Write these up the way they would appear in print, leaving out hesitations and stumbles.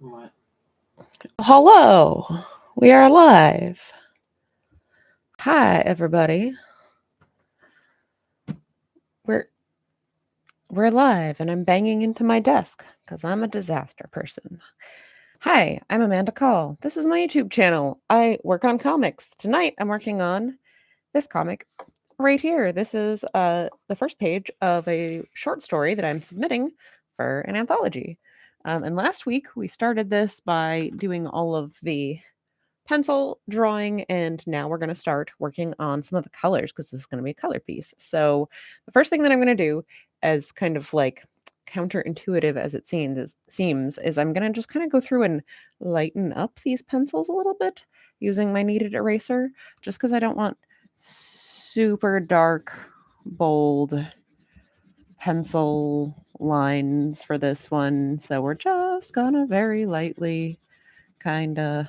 What? Hello, we are live. Hi, everybody. We're we're live, and I'm banging into my desk because I'm a disaster person. Hi, I'm Amanda Call. This is my YouTube channel. I work on comics. Tonight, I'm working on this comic right here. This is the first page of a short story that I'm submitting for an anthology. And last week, we started this by doing all of the pencil drawing, and now we're going to start working on some of the colors because this is going to be a color piece. So the first thing that I'm going to do, as kind of like counterintuitive as it seems is I'm going to just kind of go through and lighten up these pencils a little bit using my kneaded eraser, just because I don't want super dark, bold pencil lines for this one. So we're just gonna very lightly kind of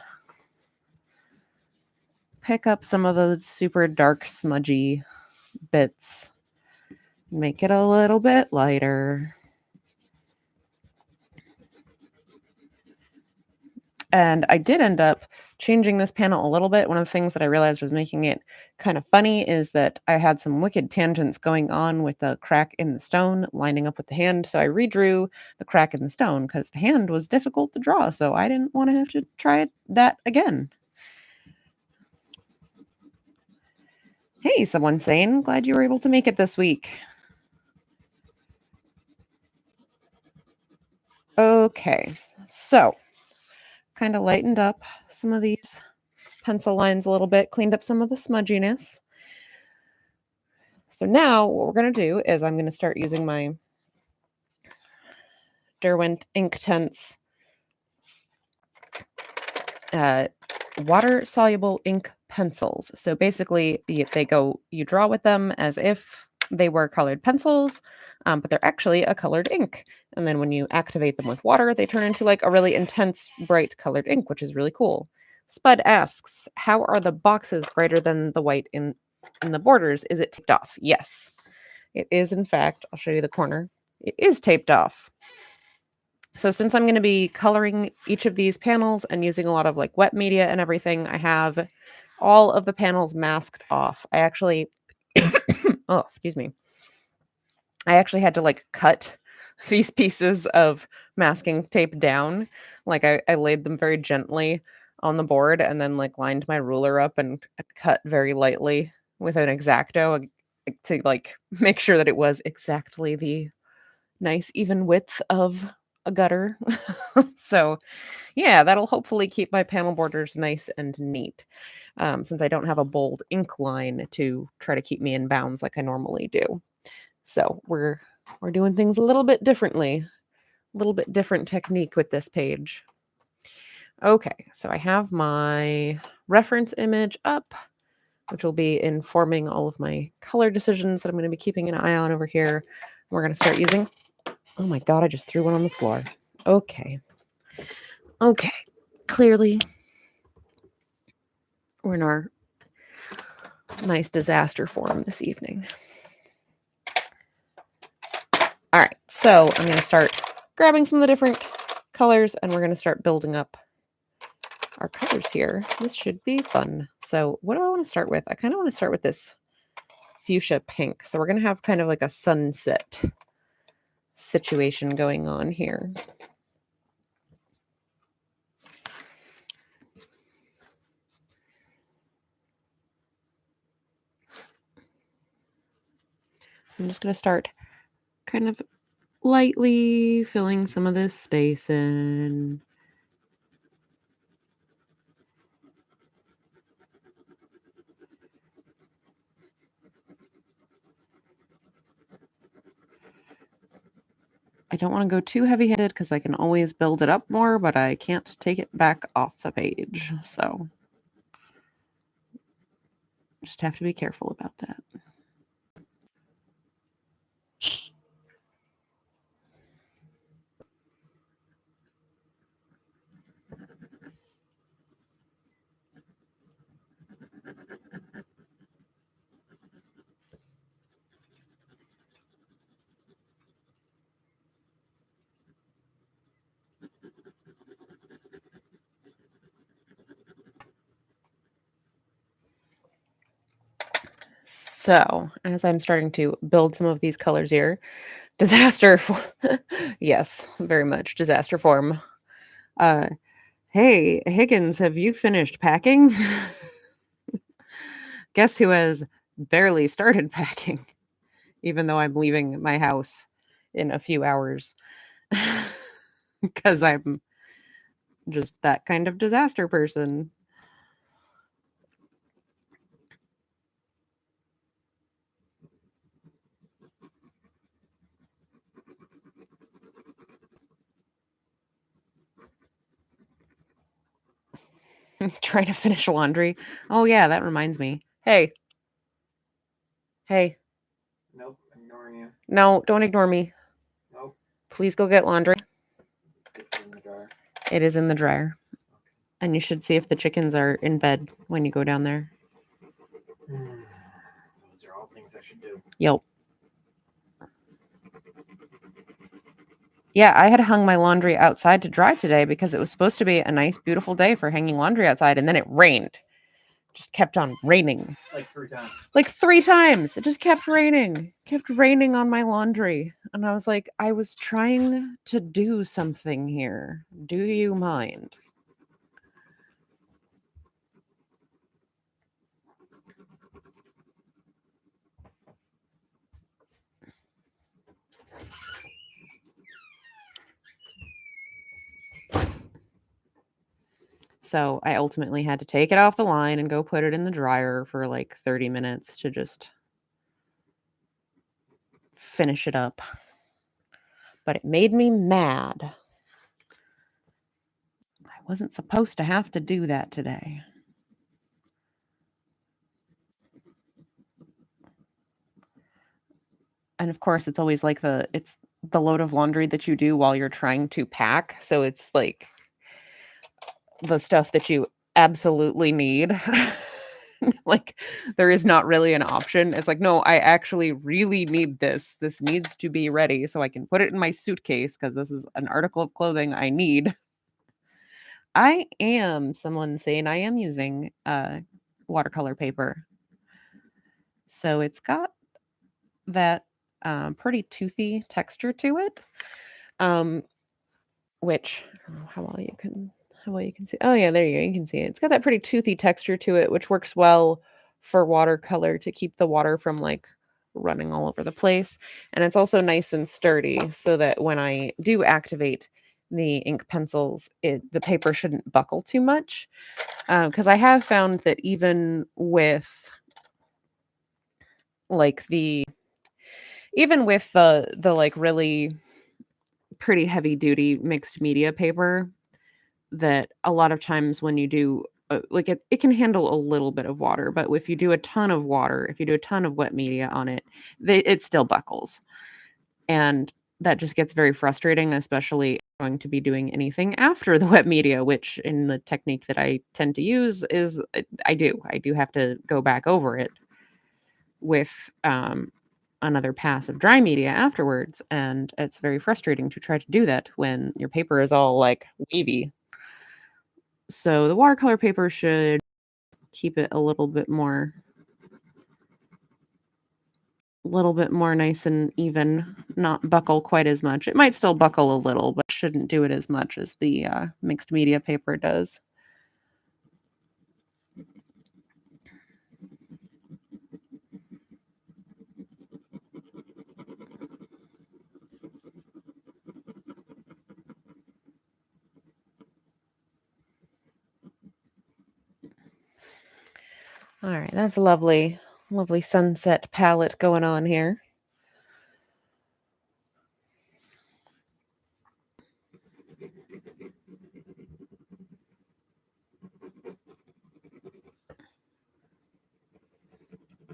pick up some of the super dark, smudgy bits, make it a little bit lighter. And I did end up changing this panel a little bit. One of the things that I realized was making it kind of funny is that I had some wicked tangents going on with the crack in the stone lining up with the hand. So I redrew the crack in the stone because the hand was difficult to draw. So I didn't want to have to try that again. Hey, someone saying, glad you were able to make it this week. Okay, so kind of lightened up some of these pencil lines a little bit, cleaned up some of the smudginess. So now what we're going to do is I'm going to start using my Derwent Inktense water-soluble ink pencils. So basically, you draw with them as if they were colored pencils, but they're actually a colored ink. And then when you activate them with water, they turn into like a really intense, bright colored ink, which is really cool. Spud asks, how are the boxes brighter than the white in the borders? Is it taped off? Yes, it is. In fact, I'll show you the corner. It is taped off. So since I'm going to be coloring each of these panels and using a lot of like wet media and everything, I have all of the panels masked off. I actually, oh, excuse me. I actually had to like cut these pieces of masking tape down. Like I laid them very gently on the board and then like lined my ruler up and cut very lightly with an X-Acto to like make sure that it was exactly the nice even width of a gutter. So yeah, that'll hopefully keep my panel borders nice and neat, since I don't have a bold ink line to try to keep me in bounds like I normally do. So we're doing things a little bit differently, a little bit different technique with this page. Okay, so I have my reference image up, which will be informing all of my color decisions that I'm going to be keeping an eye on over here. We're going to start using, oh my God, I just threw one on the floor. Okay. Okay. Clearly, we're in our nice disaster form this evening. All right, so I'm going to start grabbing some of the different colors and we're going to start building up our colors here. This should be fun. So what do I want to start with? I kind of want to start with this fuchsia pink. So we're going to have kind of like a sunset situation going on here. I'm just going to start kind of lightly filling some of this space in. I don't want to go too heavy-handed because I can always build it up more, but I can't take it back off the page. So just have to be careful about that. So, as I'm starting to build some of these colors here, disaster yes, very much disaster form. Uh, hey, Higgins, have you finished packing? Guess who has barely started packing, even though I'm leaving my house in a few hours. Because I'm just that kind of disaster person. Trying to finish laundry. Oh, yeah, that reminds me. Hey. Hey. Nope, ignoring you. No, don't ignore me. Nope. Please go get laundry. It's in the dryer. It is in the dryer. And you should see if the chickens are in bed when you go down there. Those are all things I should do. Yep. Yeah, I had hung my laundry outside to dry today because it was supposed to be a nice, beautiful day for hanging laundry outside, and then it rained. Just kept on raining. Like 3 times. Like 3 times. It just kept raining. Kept raining on my laundry. And I was like, I was trying to do something here. Do you mind? So I ultimately had to take it off the line and go put it in the dryer for like 30 minutes to just finish it up. But it made me mad. I wasn't supposed to have to do that today. And of course, it's always like it's the load of laundry that you do while you're trying to pack. So it's like the stuff that you absolutely need. Like there is not really an option. It's like, no, I actually really need this. This needs to be ready so I can put it in my suitcase because this is an article of clothing I need. I am someone saying I am using watercolor paper. So it's got that pretty toothy texture to it. Which how well you can see. Oh yeah, there you go. You can see it. It's got that pretty toothy texture to it, which works well for watercolor to keep the water from like running all over the place. And it's also nice and sturdy so that when I do activate the ink pencils, the paper shouldn't buckle too much. Because I have found that even with like the like really pretty heavy duty mixed media paper, that a lot of times when you do like it can handle a little bit of water, but if you do a ton of water, if you do a ton of wet media on it, it still buckles. And that just gets very frustrating, especially going to be doing anything after the wet media, which in the technique that I tend to use is I do have to go back over it with another pass of dry media afterwards. And it's very frustrating to try to do that when your paper is all like wavy. So the watercolor paper should keep it a little bit more nice and even, not buckle quite as much. It might still buckle a little, but shouldn't do it as much as the mixed media paper does. All right, that's a lovely sunset palette going on here.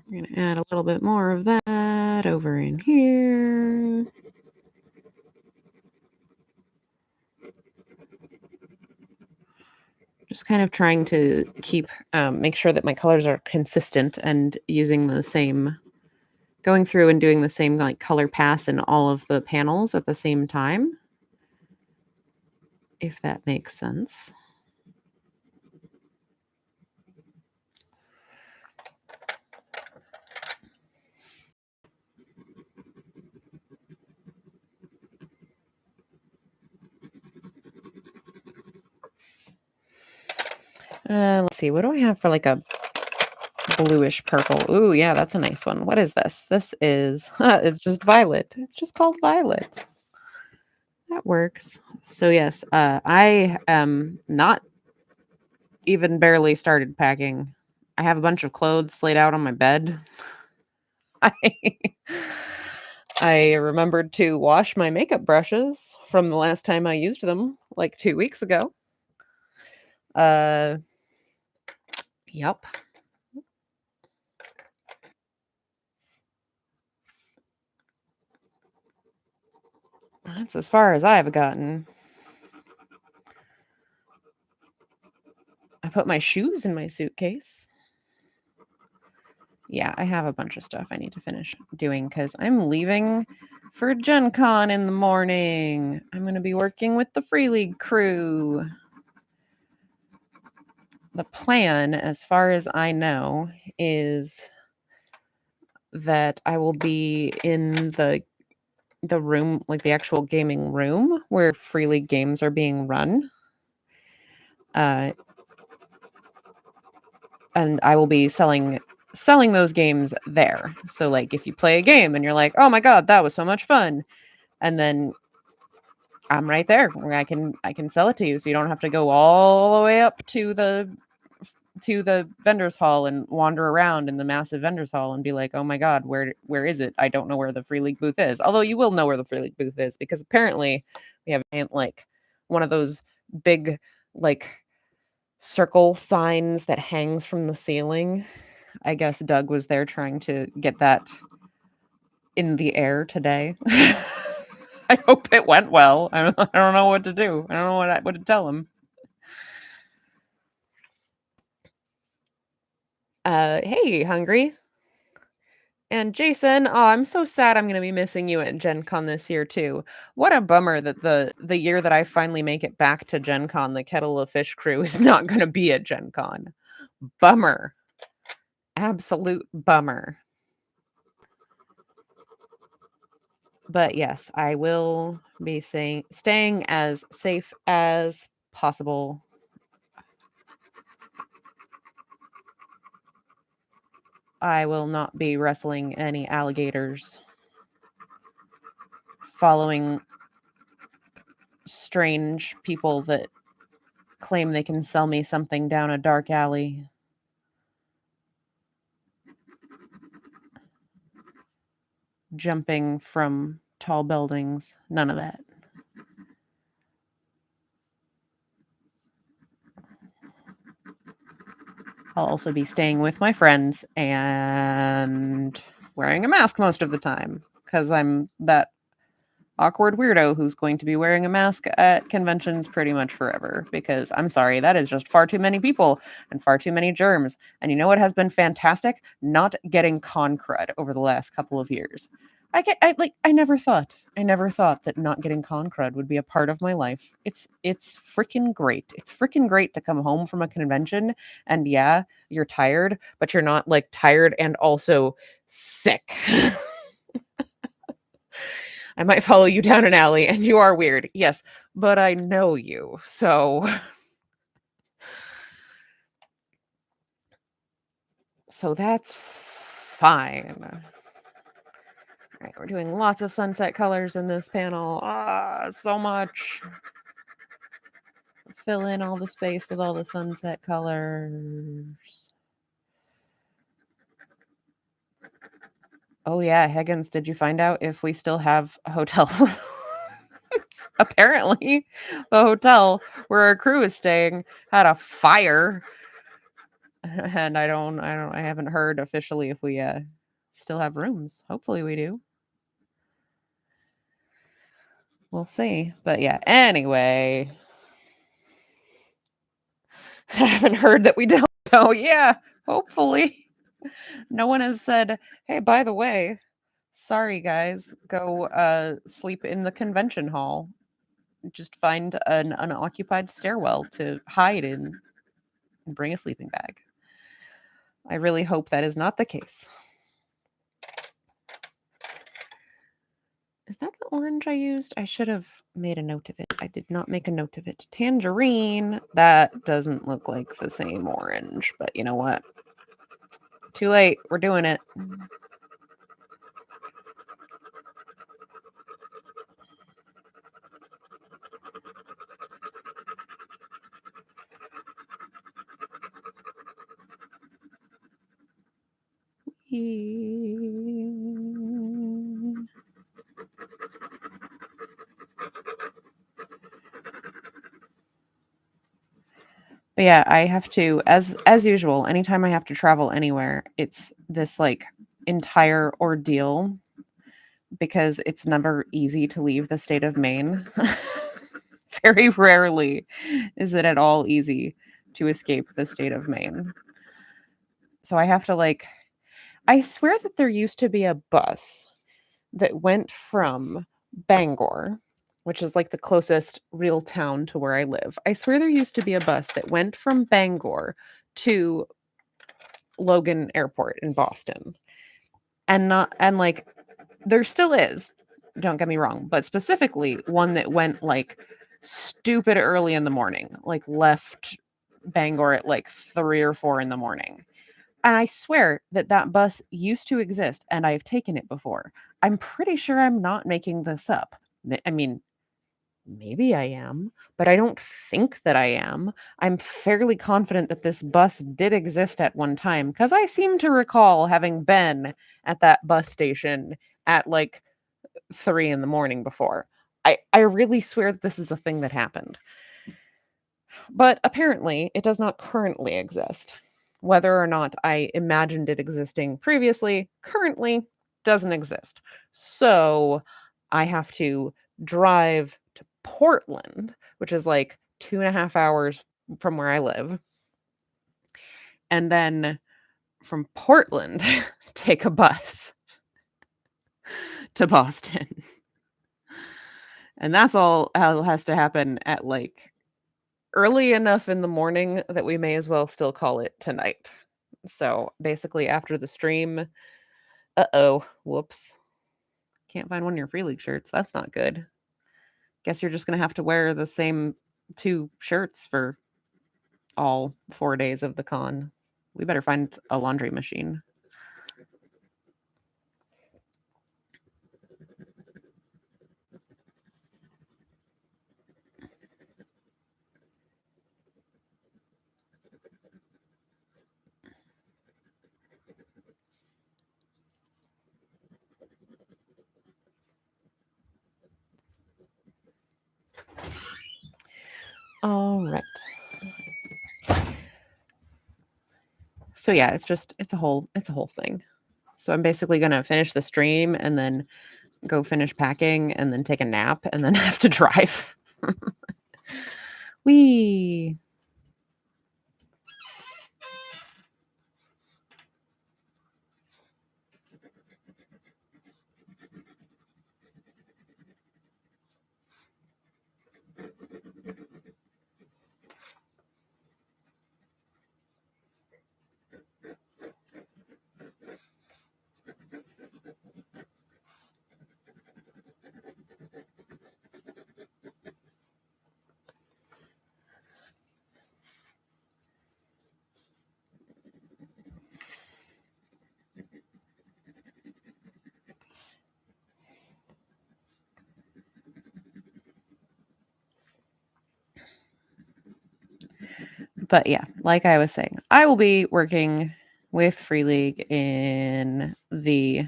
We're going to add a little bit more of that over in here. Just kind of trying to make sure that my colors are consistent and using the same, going through and doing the same like color pass in all of the panels at the same time, if that makes sense. Let's see. What do I have for like a bluish purple? Ooh, yeah, that's a nice one. What is this? This is, it's just violet. It's just called violet. That works. So yes, I am not even barely started packing. I have a bunch of clothes laid out on my bed. I I remembered to wash my makeup brushes from the last time I used them, like 2 weeks ago. Uh, yep. That's as far as I've gotten. I put my shoes in my suitcase. Yeah, I have a bunch of stuff I need to finish doing because I'm leaving for Gen Con in the morning. I'm going to be working with the Free League crew. The plan, as far as I know, is that I will be in the room, like the actual gaming room where Free League games are being run. And I will be selling those games there. So like if you play a game and you're like, "Oh my god, that was so much fun." And then I'm right there where I can sell it to you so you don't have to go all the way up to the vendors hall and wander around in the massive vendors hall and be like, "Oh my god, where is it? I don't know where the Free League booth is." Although you will know where the Free League booth is because apparently we have like one of those big like circle signs that hangs from the ceiling. I guess Doug was there trying to get that in the air today. I hope it went well. I don't know what to do. I don't know what to tell him. Hey, Hungry. And Jason, oh, I'm so sad I'm going to be missing you at Gen Con this year too. What a bummer that the year that I finally make it back to Gen Con, the Kettle of Fish crew is not going to be at Gen Con. Bummer. Absolute bummer. But yes, I will be staying as safe as possible. I will not be wrestling any alligators, following strange people that claim they can sell me something down a dark alley. Jumping from tall buildings. None of that. I'll also be staying with my friends and wearing a mask most of the time because I'm that awkward weirdo who's going to be wearing a mask at conventions pretty much forever because I'm sorry, that is just far too many people and far too many germs. And you know what has been fantastic? Not getting con crud over the last couple of years. I never thought that not getting con crud would be a part of my life. It's freaking great. It's freaking great to come home from a convention and yeah, you're tired, but you're not like tired and also sick. I might follow you down an alley and you are weird. Yes, but I know you. So that's fine. All right, we're doing lots of sunset colors in this panel. So much. Fill in all the space with all the sunset colors. Oh yeah, Higgins, did you find out if we still have a hotel rooms? Apparently, the hotel where our crew is staying had a fire. And I haven't heard officially if we still have rooms. Hopefully we do. We'll see. But yeah, anyway. I haven't heard that we don't. Oh yeah, hopefully. No one has said, "Hey, by the way, sorry guys, go sleep in the convention hall. Just find an unoccupied stairwell to hide in and bring a sleeping bag." I really hope that is not the case. Is that the orange I used? I should have made a note of it. I did not make a note of it. Tangerine. That doesn't look like the same orange, but you know what? Too late. We're doing it. But yeah, I have to, as usual, anytime I have to travel anywhere, it's this like entire ordeal because it's never easy to leave the state of Maine. Very rarely is it at all easy to escape the state of Maine. So I have to like, I swear that there used to be a bus that went from Bangor, which is like the closest real town to where I live. I swear there used to be a bus that went from Bangor to Logan Airport in Boston. And like there still is, don't get me wrong, but specifically one that went like stupid early in the morning, like left Bangor at like 3 or 4 in the morning. And I swear that that bus used to exist and I've taken it before. I'm pretty sure I'm not making this up. I mean, maybe I am, but I don't think that I am. I'm fairly confident that this bus did exist at one time because I seem to recall having been at that bus station at like 3 in the morning before. I really swear that this is a thing that happened. But apparently, it does not currently exist. Whether or not I imagined it existing previously, currently doesn't exist. So I have to drive to Portland, which is like 2.5 hours from where I live. And then from Portland, take a bus to Boston. And that's all has to happen at like early enough in the morning that we may as well still call it tonight. So basically, after the stream, whoops, can't find one of your Free League shirts. That's not good. Guess you're just gonna have to wear the same 2 shirts for all 4 days of the con. We better find a laundry machine. All right. So yeah, it's a whole thing. So I'm basically gonna finish the stream and then go finish packing and then take a nap and then have to drive. Wee. But yeah, like I was saying, I will be working with Free League in the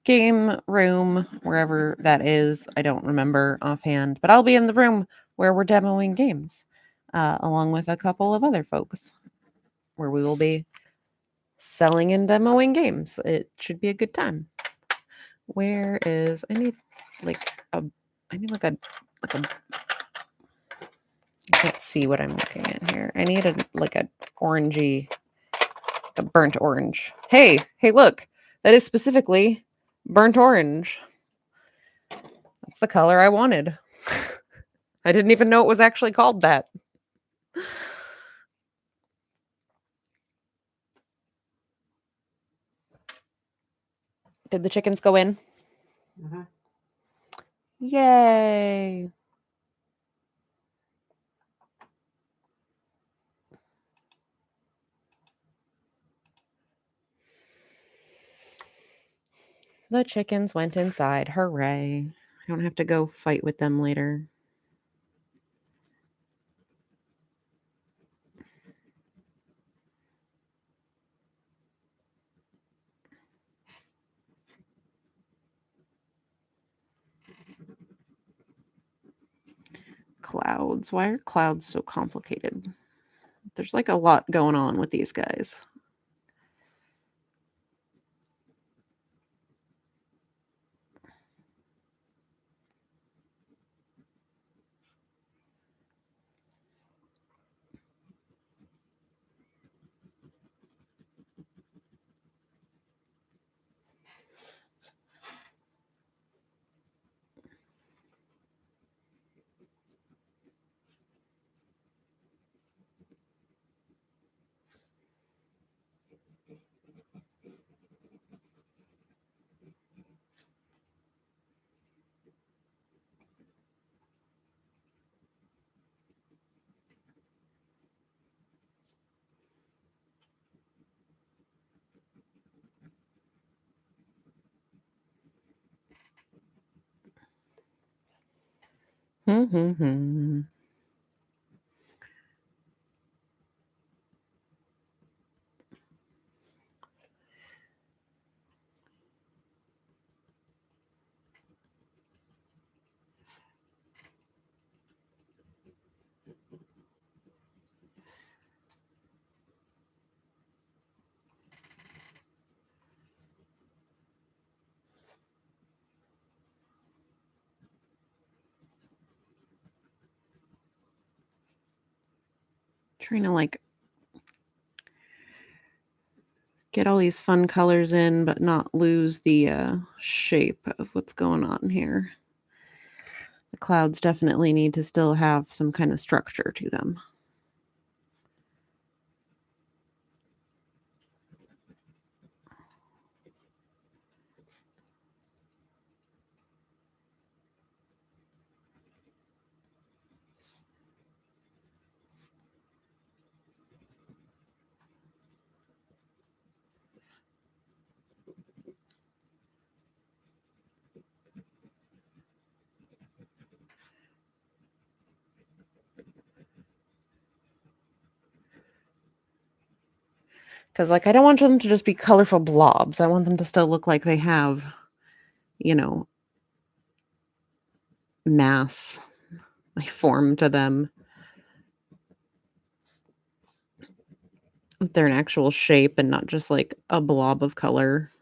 game room, wherever that is. I don't remember offhand, but I'll be in the room where we're demoing games, along with a couple of other folks, where we will be selling and demoing games. It should be a good time. Where is I need like a I can't see what I'm looking at here. I need a orangey, a burnt orange. Hey, look, that is specifically burnt orange. That's the color I wanted. I didn't even know it was actually called that. Did the chickens go in? Mm-hmm. Yay! The chickens went inside. Hooray. I don't have to go fight with them later. Clouds. Why are clouds so complicated? There's like a lot going on with these guys. Trying to like get all these fun colors in, but not lose the shape of what's going on here. The clouds definitely need to still have some kind of structure to them. Because, like, I don't want them to just be colorful blobs. I want them to still look like they have, you know, mass, like, form to them. They're an actual shape and not just, like, a blob of color.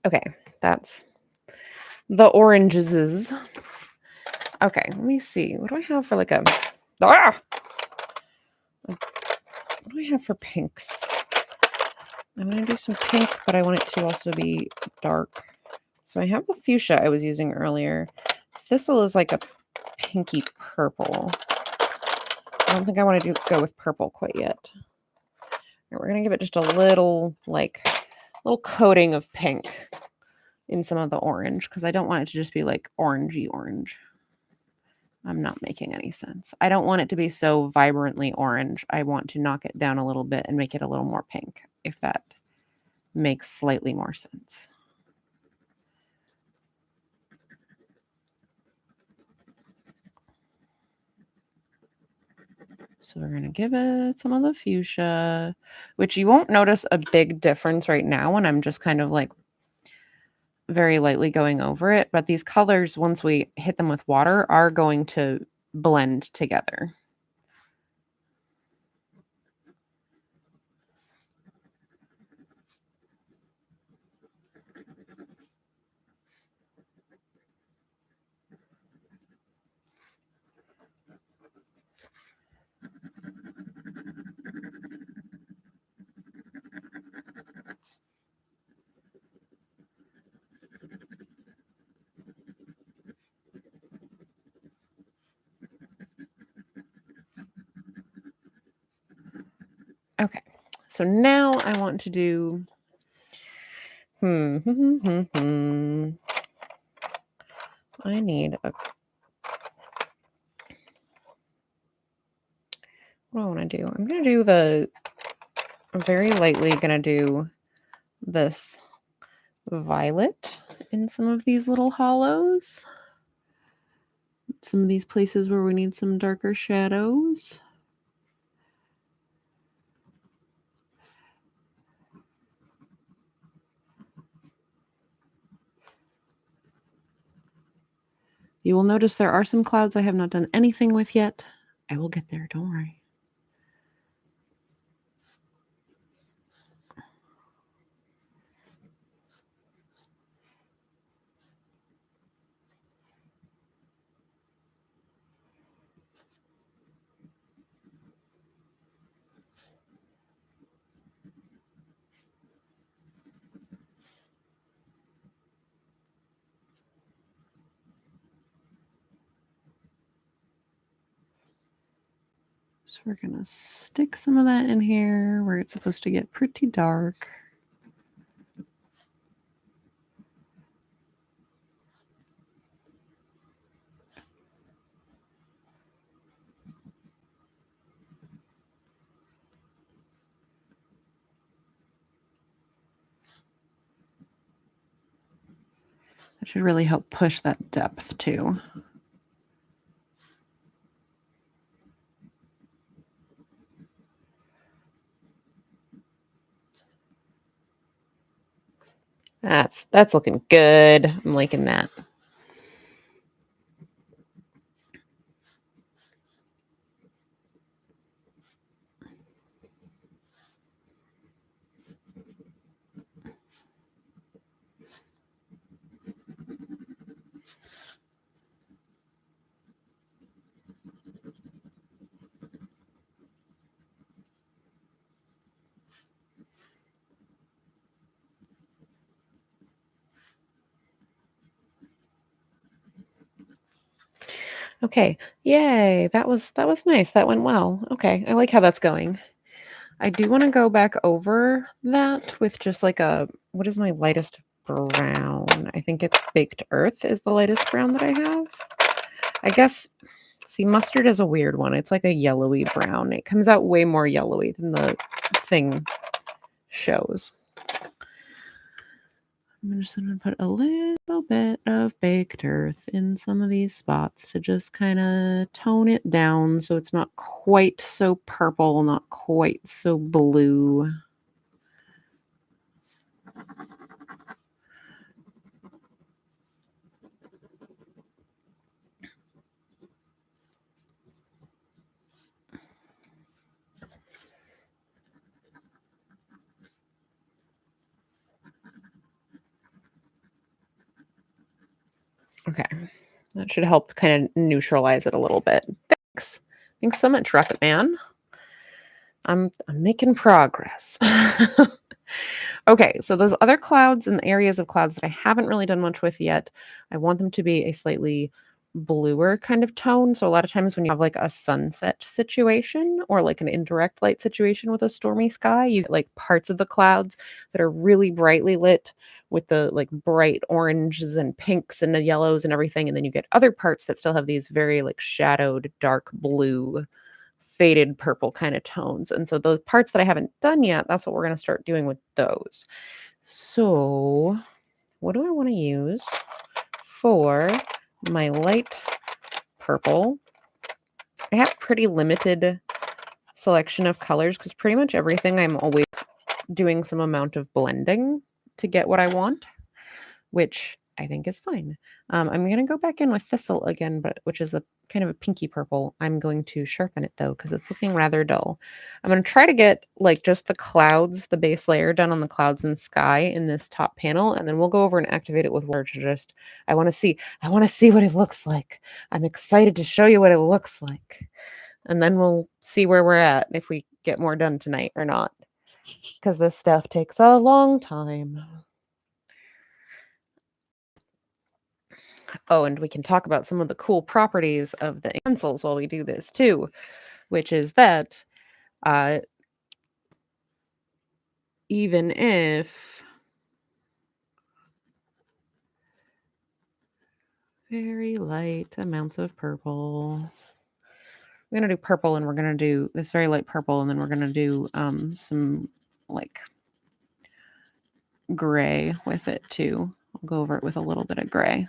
Okay, that's the oranges. Okay, let me see. What do I have for like a... Ah! What do I have for pinks? I'm going to do some pink, but I want it to also be dark. So I have the fuchsia I was using earlier. Thistle is like a pinky purple. I don't think I want to go with purple quite yet. We're going to give it just a little coating of pink in some of the orange because I don't want it to just be like orangey orange. I'm not making any sense. I don't want it to be so vibrantly orange. I want to knock it down a little bit and make it a little more pink, if that makes slightly more sense. So we're going to give it some of the fuchsia, which you won't notice a big difference right now when I'm just kind of like very lightly going over it. But these colors, once we hit them with water, are going to blend together. Okay, so now I want to do, I need a, what do I want to do? I'm going to do I'm very lightly going to do this violet in some of these little hollows. Some of these places where we need some darker shadows. You will notice there are some clouds I have not done anything with yet. I will get there, don't worry. So we're going to stick some of that in here where it's supposed to get pretty dark. That should really help push that depth too. That's looking good. I'm liking that. Okay. Yay. That was nice. That went well. Okay. I like how that's going. I do want to go back over that with just like what is my lightest brown? I think it's Baked Earth is the lightest brown that I have. I guess, see, mustard is a weird one. It's like a yellowy brown. It comes out way more yellowy than the thing shows. I'm just going to put a little bit of Baked Earth in some of these spots to just kind of tone it down so it's not quite so purple, not quite so blue. Okay, that should help kind of neutralize it a little bit. Thanks. Thanks so much, Rocket Man. I'm making progress. Okay, so those other clouds and areas of clouds that I haven't really done much with yet, I want them to be a slightly bluer kind of tone. So a lot of times when you have like a sunset situation or like an indirect light situation with a stormy sky, you get like parts of the clouds that are really brightly lit with the like bright oranges and pinks and the yellows and everything. And then you get other parts that still have these very like shadowed dark blue faded purple kind of tones. And so those parts that I haven't done yet, that's what we're going to start doing with those. So what do I want to use for my light purple? I have pretty limited selection of colors because pretty much everything I'm always doing some amount of blending to get what I want, which I think is fine. I'm going to go back in with Thistle again, but which is a kind of a pinky purple. I'm going to sharpen it though because it's looking rather dull. I'm going to try to get like just the clouds, the base layer done on the clouds and sky in this top panel, and then we'll go over and activate it with water to just, I want to see what it looks like. I'm excited to show you what it looks like. And then we'll see where we're at if we get more done tonight or not, because this stuff takes a long time. Oh, and we can talk about some of the cool properties of the pencils while we do this too, which is that even if very light amounts of purple, we're going to do purple and we're going to do this very light purple, and then we're going to do some like gray with it too. I'll go over it with a little bit of gray.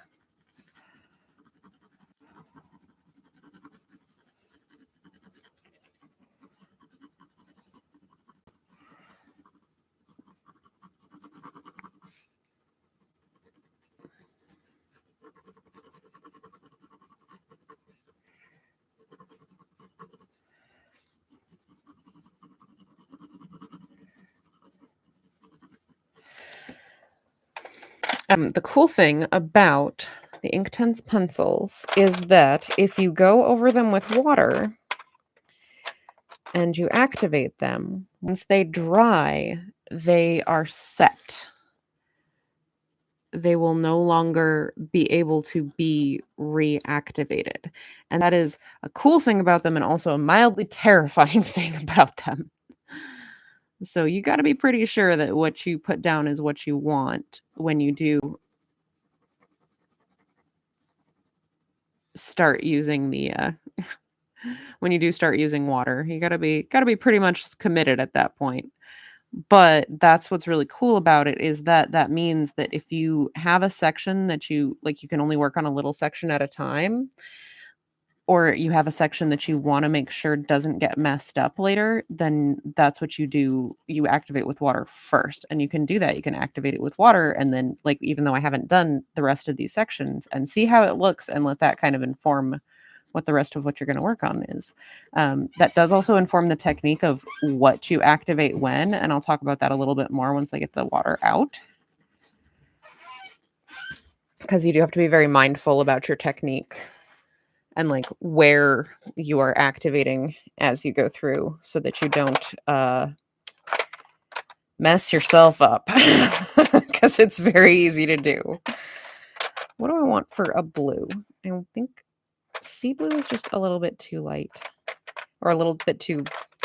The cool thing about the Inktense pencils is that if you go over them with water and you activate them, once they dry, they are set. They will no longer be able to be reactivated. And that is a cool thing about them and also a mildly terrifying thing about them. So you got to be pretty sure that what you put down is what you want when you do start using the when you do start using water. You got to be pretty much committed at that point. But that's what's really cool about it, is that that means that if you have a section that you like, you can only work on a little section at a time, or you have a section that you want to make sure doesn't get messed up later, then that's what you do. You activate with water first, and you can do that. You can activate it with water, and then, like, even though I haven't done the rest of these sections, and see how it looks and let that kind of inform what the rest of what you're going to work on is. That does also inform the technique of what you activate when, and I'll talk about that a little bit more once I get the water out. Because you do have to be very mindful about your technique and like where you are activating as you go through so that you don't mess yourself up, because it's very easy to do. What do I want for a blue? I think sea blue is just a little bit too light, or a little bit too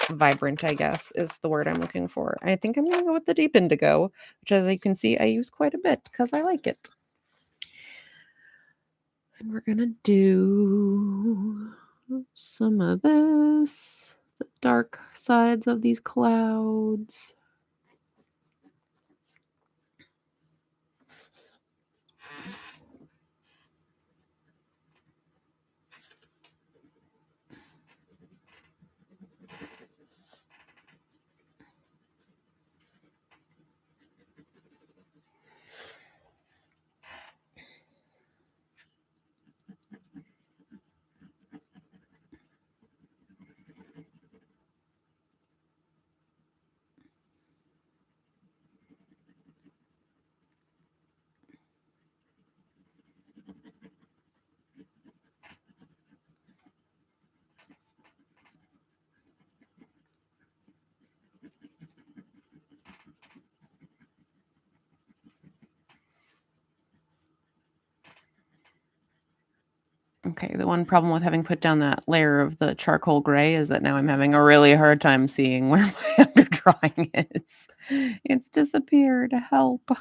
vibrant, I guess, is the word I'm looking for. I think I'm going to go with the deep indigo, which, as you can see, I use quite a bit because I like it. And we're going to do some of this, the dark sides of these clouds. Okay, the one problem with having put down that layer of the charcoal gray is that now I'm having a really hard time seeing where my underdrawing is. It's disappeared. Help.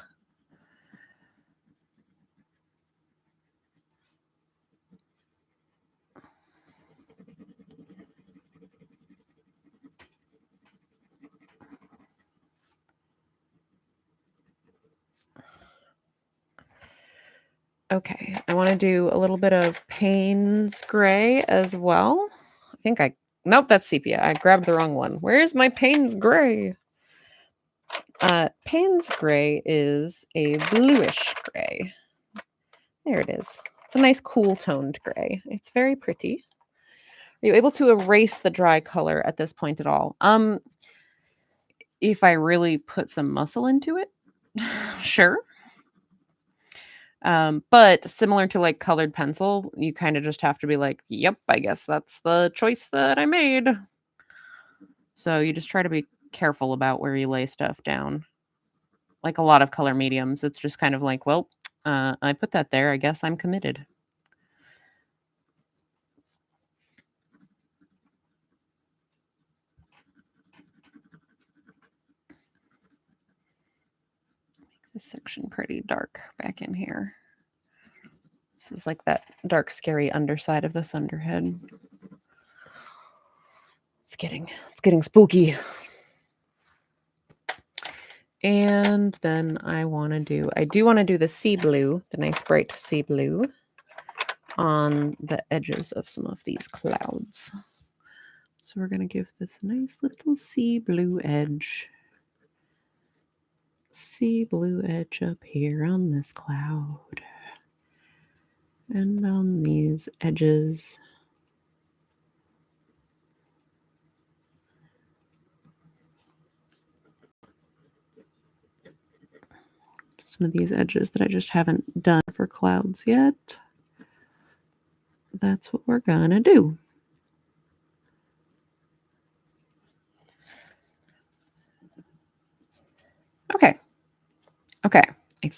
Okay, I want to do a little bit of Payne's gray as well. I think I Nope, that's sepia. I grabbed the wrong one. Where's my Payne's Gray? Payne's Gray is a bluish gray. There it is. It's a nice cool toned gray. It's very pretty. Are you able to erase the dry color at this point at all? If I really put some muscle into it, sure. But similar to like colored pencil, you kind of just have to be like, yep, I guess that's the choice that I made. So you just try to be careful about where you lay stuff down. Like a lot of color mediums, it's just kind of like, well, I put that there. I guess I'm committed. Make this section pretty dark back in here. This is like that dark, scary underside of the Thunderhead. It's getting spooky. And then I do want to do the sea blue, the nice bright sea blue on the edges of some of these clouds. So we're going to give this a nice little sea blue edge. Sea blue edge up here on this cloud. And on these edges. Some of these edges that I just haven't done for clouds yet. That's what we're gonna do. Okay. I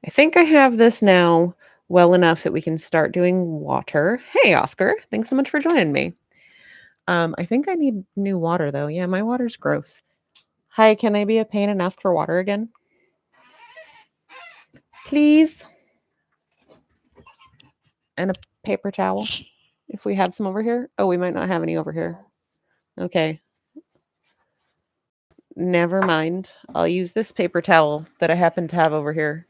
think I have this now well enough that we can start doing water. Hey, Oscar. Thanks so much for joining me. I think I need new water, though. Yeah, my water's gross. Hi, can I be a pain and ask for water again? Please. And a paper towel, if we have some over here. Oh, we might not have any over here. Okay. Never mind. I'll use this paper towel that I happen to have over here.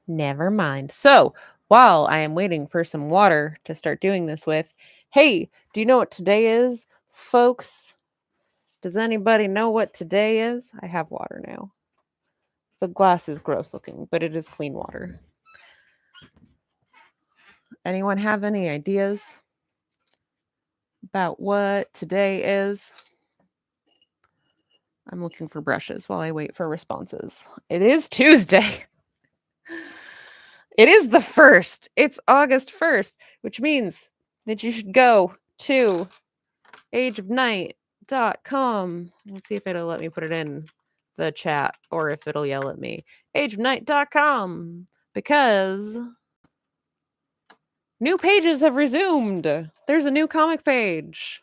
Never mind. So, while I am waiting for some water to start doing this with, hey, do you know what today is, folks? Does anybody know what today is? I have water now. The glass is gross looking, but it is clean water. Anyone have any ideas about what today is? I'm looking for brushes while I wait for responses. It is Tuesday. It is the 1st. It's August 1st, which means that you should go to ageofnight.com. Let's see if it'll let me put it in the chat or if it'll yell at me. ageofnight.com, because new pages have resumed. There's a new comic page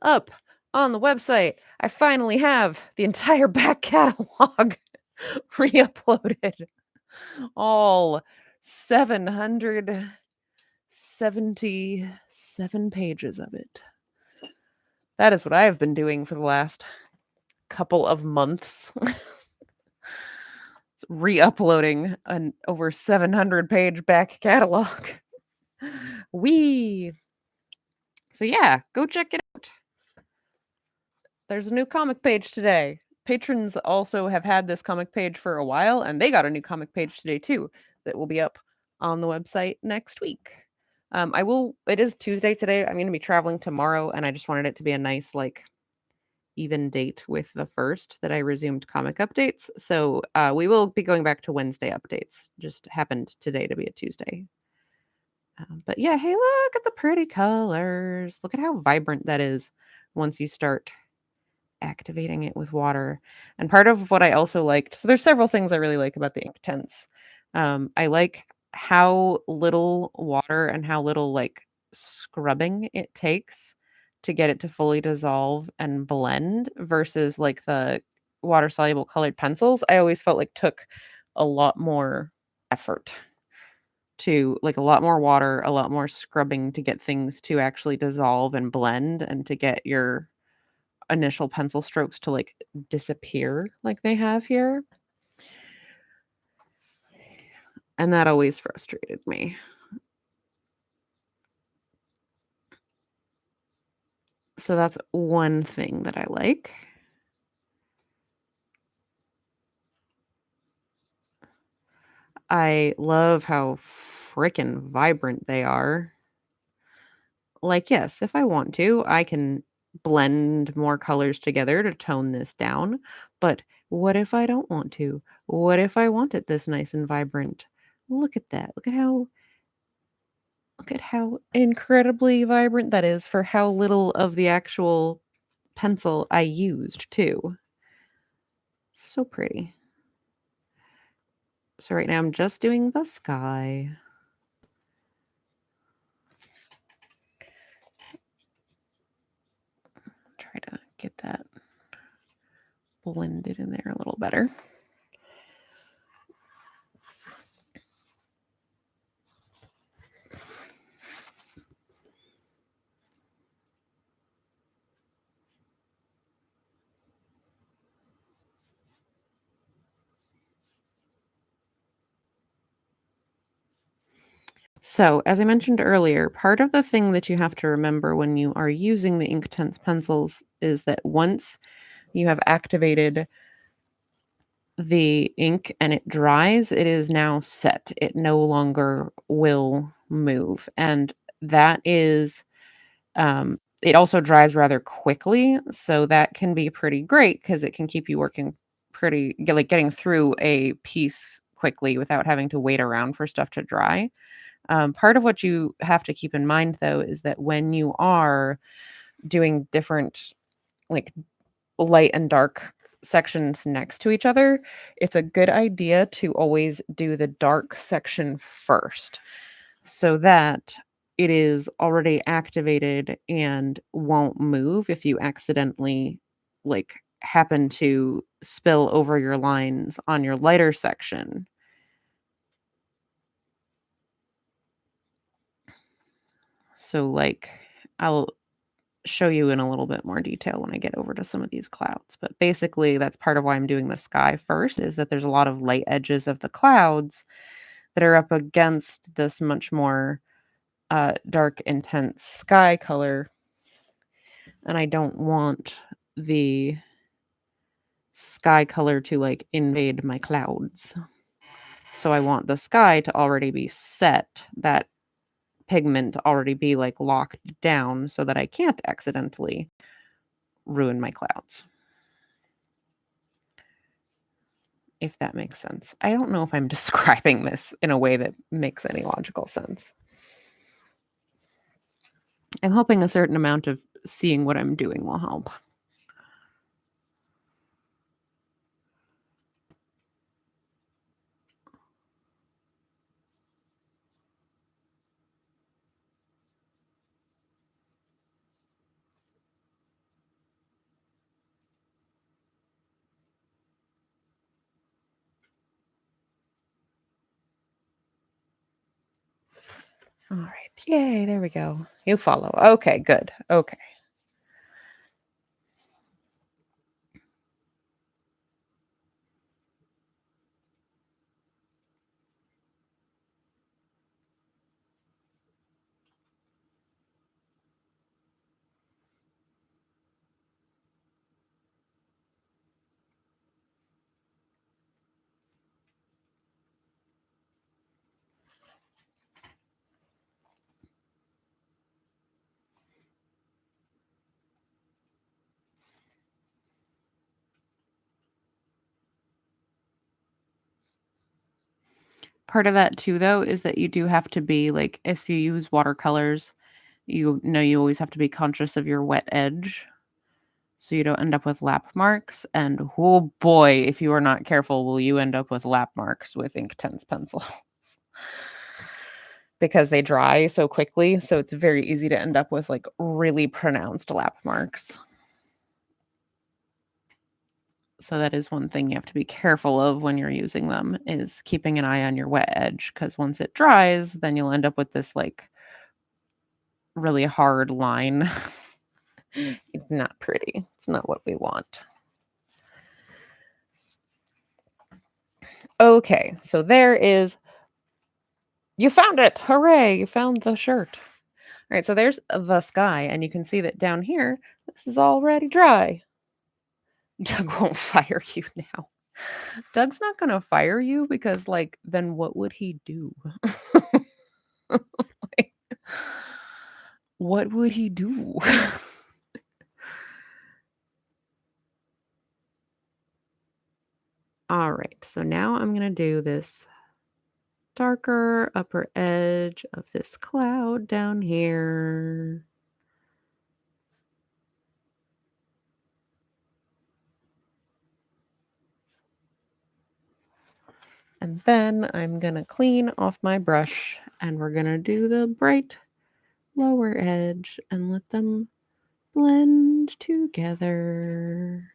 up on the website. I finally have the entire back catalog re-uploaded. All 777 pages of it. That is what I have been doing for the last couple of months. It's re-uploading an over 700-page back catalog. Wee. So yeah, go check it out. There's a new comic page today. Patrons also have had this comic page for a while, and they got a new comic page today too that will be up on the website next week. It is Tuesday today. I'm going to be traveling tomorrow, and I just wanted it to be a nice, like, even date with the 1st that I resumed comic updates. So we will be going back to Wednesday updates. Just happened today to be a Tuesday. But yeah, hey, look at the pretty colors. Look at how vibrant that is once you start activating it with water. And part of what I also liked, so there's several things I really like about the ink tints. I like how little water and how little like scrubbing it takes to get it to fully dissolve and blend versus like the water soluble colored pencils. I always felt like took a lot more effort to, like, a lot more water, a lot more scrubbing to get things to actually dissolve and blend and to get your initial pencil strokes to like disappear like they have here. And that always frustrated me. So that's one thing that I like. I love how freaking vibrant they are. Like, yes, if I want to, I can blend more colors together to tone this down. But what if I don't want to? What if I want it this nice and vibrant? Look at that. Look at how incredibly vibrant that is for how little of the actual pencil I used too. So pretty. So right now I'm just doing the sky. Try to get that blended in there a little better. So, as I mentioned earlier, part of the thing that you have to remember when you are using the Inktense pencils is that once you have activated the ink and it dries, it is now set. It no longer will move. And that is, it also dries rather quickly. So that can be pretty great because it can keep you working like getting through a piece quickly without having to wait around for stuff to dry. Part of what you have to keep in mind, though, is that when you are doing different, like light and dark sections next to each other, it's a good idea to always do the dark section first so that it is already activated and won't move if you accidentally like happen to spill over your lines on your lighter section. So like I'll show you in a little bit more detail when I get over to some of these clouds. But basically, that's part of why I'm doing the sky first, is that there's a lot of light edges of the clouds that are up against this much more dark, intense sky color. And I don't want the sky color to like invade my clouds. So I want the sky to already be set, that pigment already be like locked down so that I can't accidentally ruin my clouds. If that makes sense. I don't know if I'm describing this in a way that makes any logical sense. I'm hoping a certain amount of seeing what I'm doing will help. All right. Yay, there we go. You follow. Okay, good. Okay. Part of that too, though, is that you do have to be like, if you use watercolors, you know you always have to be conscious of your wet edge so you don't end up with lap marks. And oh boy, if you are not careful, will you end up with lap marks with Inktense pencils. Because they dry so quickly, so it's very easy to end up with like really pronounced lap marks. So that is one thing you have to be careful of when you're using them, is keeping an eye on your wet edge, because once it dries, then you'll end up with this like really hard line. It's not pretty. It's not what we want. Okay, so there is, you found it. Hooray, you found the shirt. All right, so there's the sky, and you can see that down here, This is already dry. Doug won't fire you now. Doug's not going to fire you because, like, then what would he do? Like, what would he do? All right, so now I'm going to do this darker upper edge of this cloud down here. And then I'm going to clean off my brush and we're going to do the bright lower edge and let them blend together.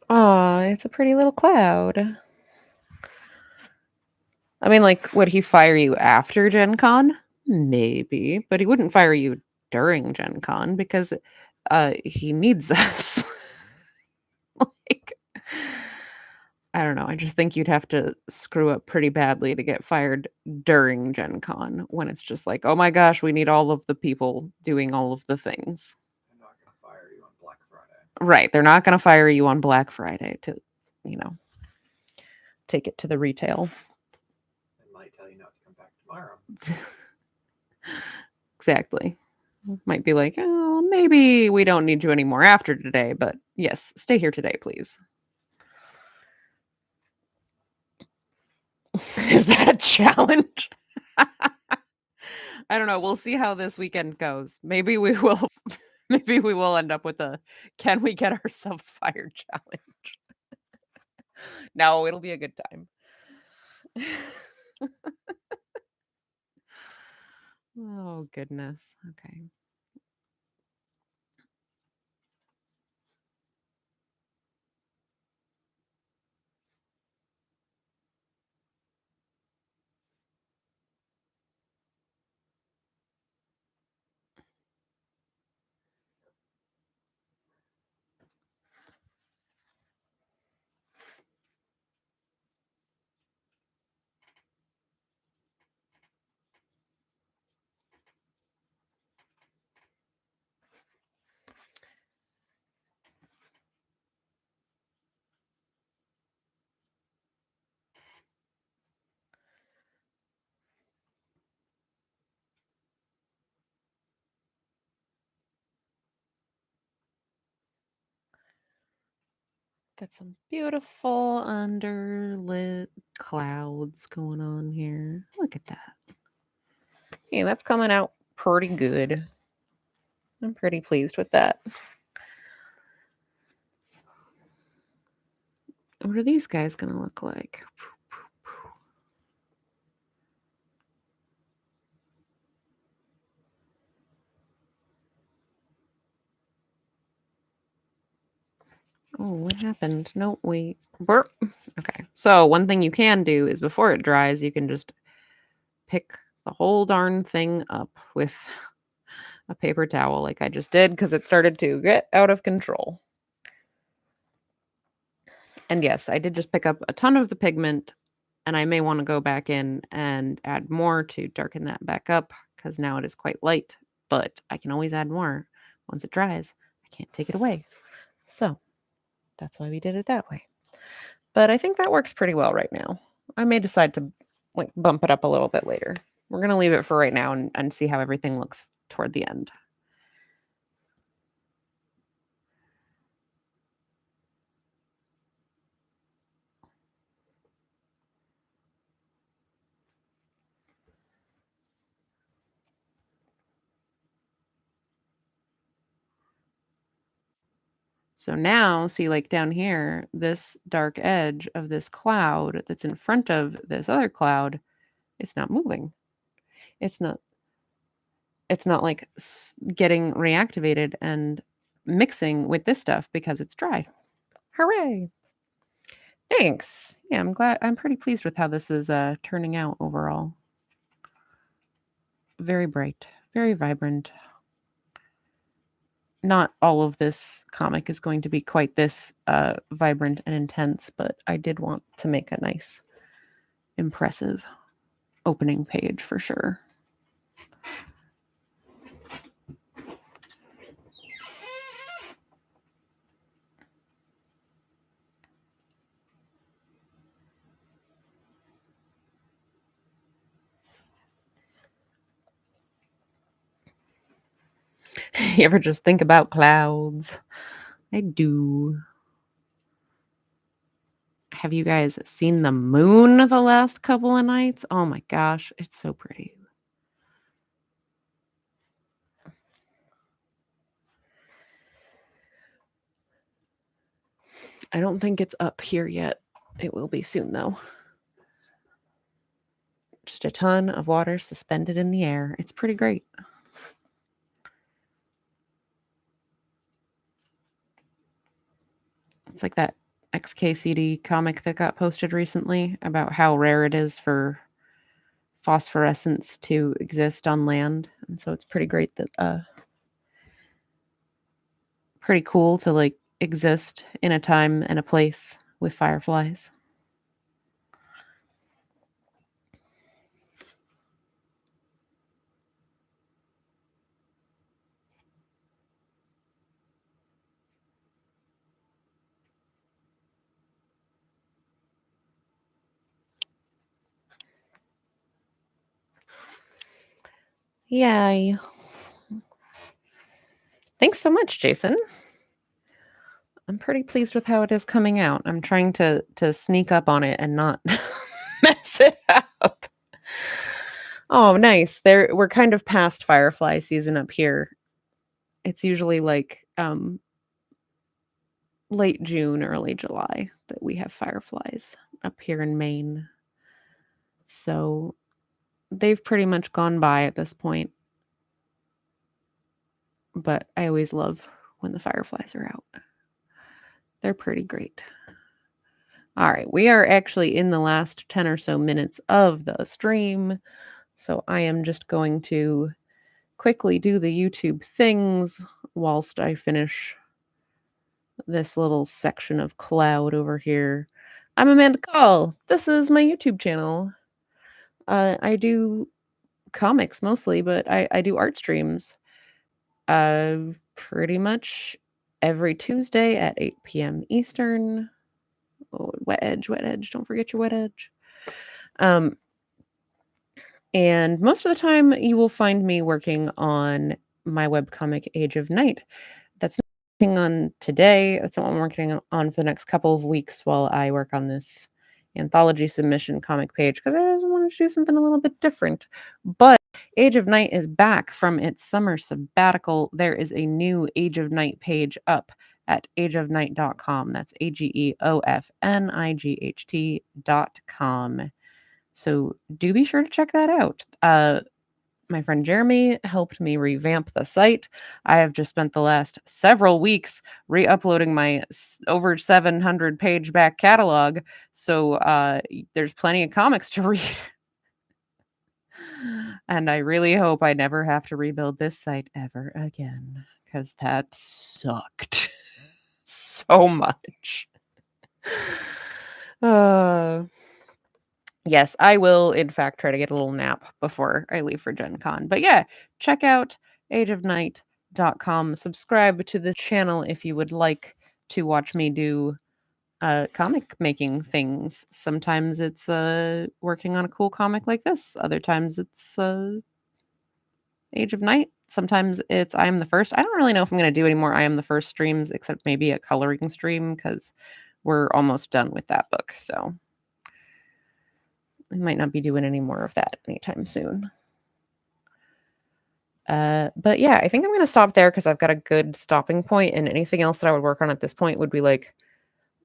Aw, it's a pretty little cloud. I mean, like, would he fire you after Gen Con? Maybe, but he wouldn't fire you during Gen Con because he needs us. Like, I don't know. I just think you'd have to screw up pretty badly to get fired during Gen Con when it's just like, oh my gosh, we need all of the people doing all of the things. I'm not going to fire you on Black Friday. Right. They're not going to fire you on Black Friday to, you know, take it to the retail. They might tell you not to come back tomorrow. Exactly. Might be like, oh, maybe we don't need you anymore after today, but yes, stay here today, please. Is that a challenge? I don't know. We'll see how this weekend goes. Maybe we will end up with a can we get ourselves fired challenge. No, it'll be a good time. Oh goodness. Okay. Got some beautiful underlit clouds going on here. Look at that. Hey, that's coming out pretty good. I'm pretty pleased with that. What are these guys going to look like? Oh, what happened? No, wait. Burp. Okay. So one thing you can do is before it dries, you can just pick the whole darn thing up with a paper towel like I just did because it started to get out of control. And yes, I did just pick up a ton of the pigment and I may want to go back in and add more to darken that back up because now it is quite light, but I can always add more once it dries. I can't take it away. So that's why we did it that way. But I think that works pretty well right now. I may decide to like bump it up a little bit later. We're going to leave it for right now and see how everything looks toward the end. So now, see, like down here, this dark edge of this cloud that's in front of this other cloud, it's not moving. It's not like getting reactivated and mixing with this stuff because it's dry. Hooray! Thanks. Yeah, I'm pretty pleased with how this is turning out overall. Very bright, very vibrant. not all of this comic is going to be quite this vibrant and intense, but I did want to make a nice, impressive opening page for sure. You ever just think about clouds? I do. Have you guys seen the moon the last couple of nights? Oh my gosh, it's so pretty. I don't think it's up here yet. It will be soon though. Just a ton of water suspended in the air. It's pretty great. It's like that XKCD comic that got posted recently about how rare it is for phosphorescence to exist on land. And so it's pretty great that pretty cool to like exist in a time and a place with fireflies. Yay. Thanks so much, Jason. I'm pretty pleased with how it is coming out. I'm trying to sneak up on it and not mess it up. Oh, nice. We're kind of past firefly season up here. It's usually like late June, early July that we have fireflies up here in Maine. So they've pretty much gone by at this point. But I always love when the fireflies are out. They're pretty great. All right, we are actually in the last 10 or so minutes of the stream. So I am just going to quickly do the YouTube things whilst I finish this little section of cloud over here. I'm Amanda Call. This is my YouTube channel. I do comics mostly, but I do art streams pretty much every Tuesday at 8 p.m. Eastern. Oh, wet edge. Don't forget your wet edge. And most of the time you will find me working on my webcomic Age of Night. That's not what I'm working on today. That's not what I'm working on for the next couple of weeks while I work on this Anthology Submission Comic page, because I just wanted to do something a little bit different. But Age of Night is back from its summer sabbatical. There is a new Age of Night page up at ageofnight.com. That's AGEOFNIGHT.com. So do be sure to check that out. My friend Jeremy helped me revamp the site. I have just spent the last several weeks re-uploading my over 700 page back catalog. So there's plenty of comics to read. And I really hope I never have to rebuild this site ever again, because that sucked so much. Yes, I will, in fact, try to get a little nap before I leave for Gen Con. But yeah, check out ageofnight.com. Subscribe to the channel if you would like to watch me do comic making things. Sometimes it's working on a cool comic like this. Other times it's Age of Night. Sometimes it's I Am the First. I don't really know if I'm going to do any more I Am the First streams, except maybe a coloring stream, because we're almost done with that book. So I might not be doing any more of that anytime soon. But yeah, I think I'm going to stop there because I've got a good stopping point, and anything else that I would work on at this point would be like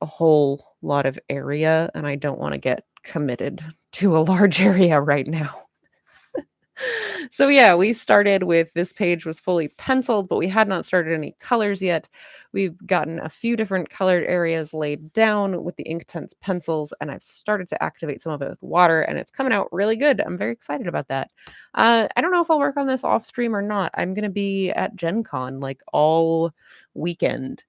a whole lot of area, and I don't want to get committed to a large area right now. So yeah, we started with this page was fully penciled, but we had not started any colors yet. We've gotten a few different colored areas laid down with the Inktense pencils, and I've started to activate some of it with water, and it's coming out really good. I'm very excited about that. I don't know if I'll work on this off stream or not. I'm gonna be at Gen Con like all weekend.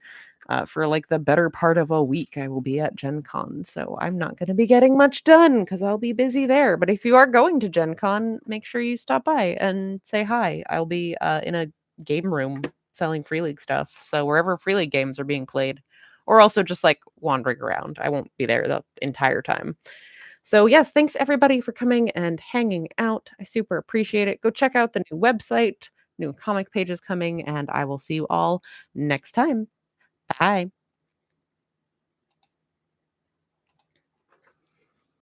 For like the better part of a week, I will be at Gen Con. So I'm not going to be getting much done because I'll be busy there. But if you are going to Gen Con, make sure you stop by and say hi. I'll be in a game room selling Free League stuff. So wherever Free League games are being played, or also just like wandering around, I won't be there the entire time. So, yes, thanks everybody for coming and hanging out. I super appreciate it. Go check out the new website, new comic pages coming, and I will see you all next time. Bye.